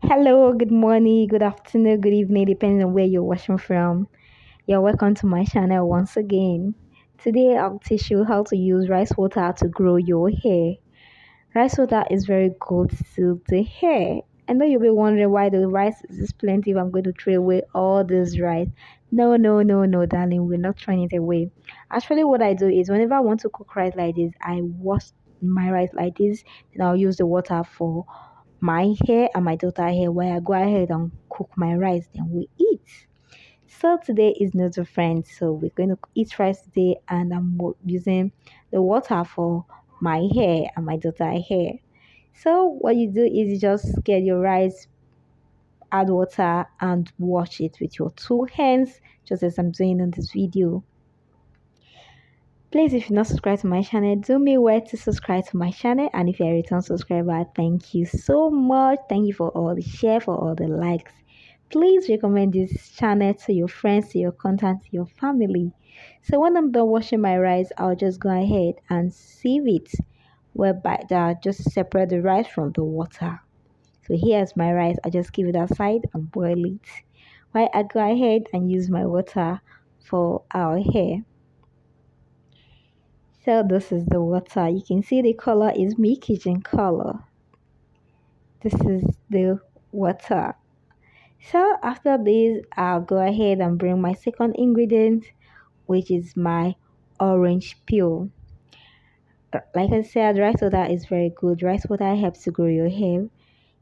Hello, good morning, good afternoon, good evening, depending on where you're watching from. You're welcome to my channel once again. Today, I'll teach you how to use rice water to grow your hair. Rice water is very good to the hair. I know you'll be wondering why the rice is this plenty if I'm going to throw away all this rice. No, no, no, no, darling, we're not throwing it away. Actually, what I do is whenever I want to cook rice like this, I wash my rice like this, then I'll use the water for my hair and my daughter hair while I go ahead and cook my rice, then we eat. So today is no different. So we're going to eat rice today, and I'm using the water for my hair and my daughter hair. So what you do is you just get your rice, add water, and wash it with your two hands, just as I'm doing in this video. Please, if you're not subscribed to my channel, do me well to subscribe to my channel. And if you're a return subscriber, thank you so much. Thank you for all the share, for all the likes. Please recommend this channel to your friends, to your contact, to your family. So when I'm done washing my rice, I'll just go ahead and sieve it, whereby that just separate the rice from the water. So here's my rice. I just keep it aside and boil it. While I go ahead and use my water for our hair. So this is the water. You can see the color is milk kitchen color. This is the water. So after this, I'll go ahead and bring my second ingredient, which is my orange peel. Like I said, rice water is very good. Rice water helps to grow your hair.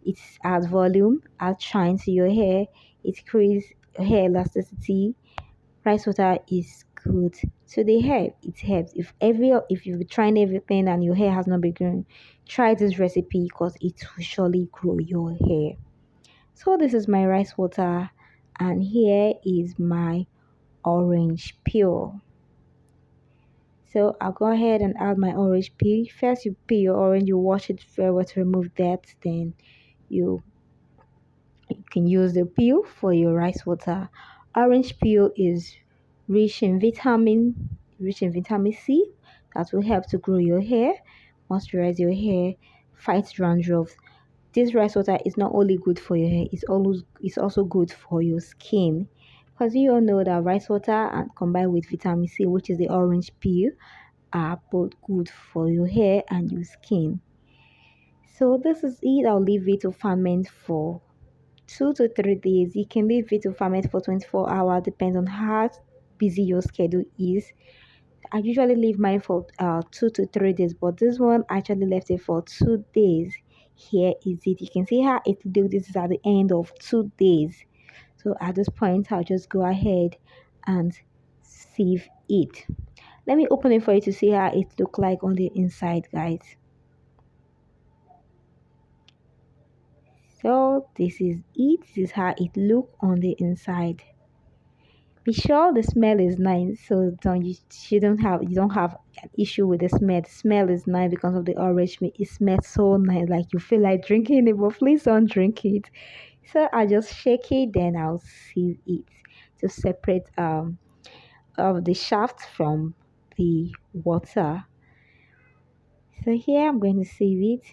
It adds volume, adds shine to your hair. It creates hair elasticity. Rice water is good to the hair. It helps. If you've trying everything and your hair has not been growing, try this recipe because it will surely grow your hair. So this is my rice water, and here is my orange peel. So I'll go ahead and add my orange peel. First you peel your orange, you wash it very well to remove that, then you can use the peel for your rice water. Orange peel is rich in vitamin C that will help to grow your hair, moisturize your hair, fight dandruff. This rice water is not only good for your hair, it's also good for your skin. Because you all know that rice water and combined with vitamin C, which is the orange peel, are both good for your hair and your skin. So this is it. I'll leave it to ferment for 2 to 3 days. You can leave it to ferment for 24 hours, depends on how busy your schedule is. I usually leave mine for 2 to 3 days, but this one actually left it for 2 days. Here is it. You can see how it looks. This is at the end of 2 days. So at this point, I'll just go ahead and sieve it. Let me open it for you to see how it look like on the inside, guys. So this is it. This is how it look on the inside. Be sure the smell is nice, so you don't have an issue with the smell. The smell is nice because of the orange meat. It smells so nice, like you feel like drinking it, but please don't drink it. So I just shake it, then I'll sieve it to separate of the shaft from the water. So here I'm going to sieve it.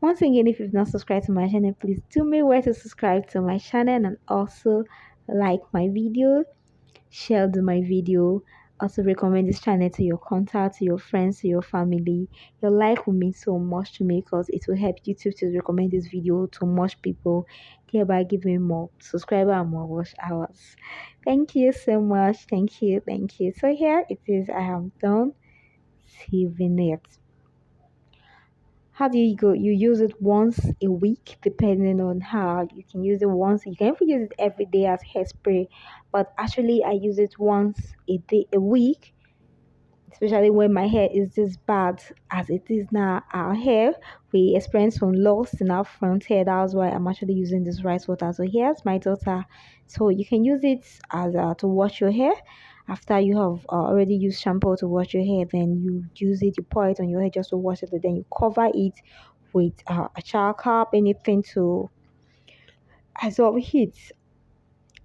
Once again, if you've not subscribed to my channel, please do me well to subscribe to my channel and also like my video, share my video, also recommend this channel to your contacts, to your friends, to your family. Your like will mean so much to me because it will help YouTube to recommend this video to much people, thereby giving more subscriber and more watch hours. Thank you so much. Thank you. So here it is. I have done saving it. How do you go? You use it once a week, depending on how you can use it once. You can even use it every day as hairspray, but actually, I use it once a week, especially when my hair is this bad as it is now. Our hair, we experience some loss in our front hair. That's why I'm actually using this rice water. So here's my daughter. So you can use it as to wash your hair. After you have already used shampoo to wash your hair, then you use it, you pour it on your hair just to wash it, and then you cover it with a shower cap, anything to absorb heat.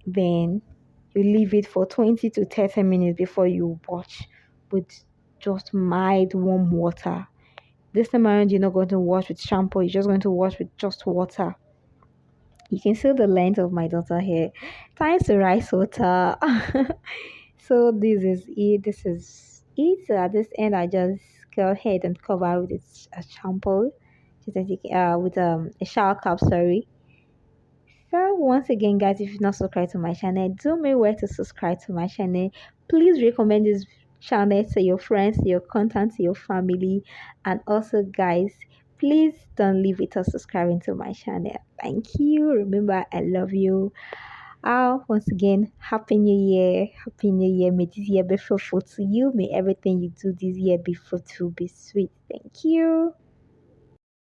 Then you leave it for 20 to 30 minutes before you wash with just mild warm water. This time around, you're not going to wash with shampoo, you're just going to wash with just water. You can see the length of my daughter hair. Time to rice water. So this is it. This is it. So at this end, I just go ahead and cover with a shampoo, just as with a shower cap. Sorry. So once again, guys, if you're not subscribed to my channel, do me well to subscribe to my channel. Please recommend this channel to your friends, to your content, to your family, and also, guys, please don't leave without subscribing to my channel. Thank you. Remember, I love you. Once again, Happy New Year. Happy New Year. May this year be fruitful to you. May everything you do this year be fruitful, be sweet. Thank you.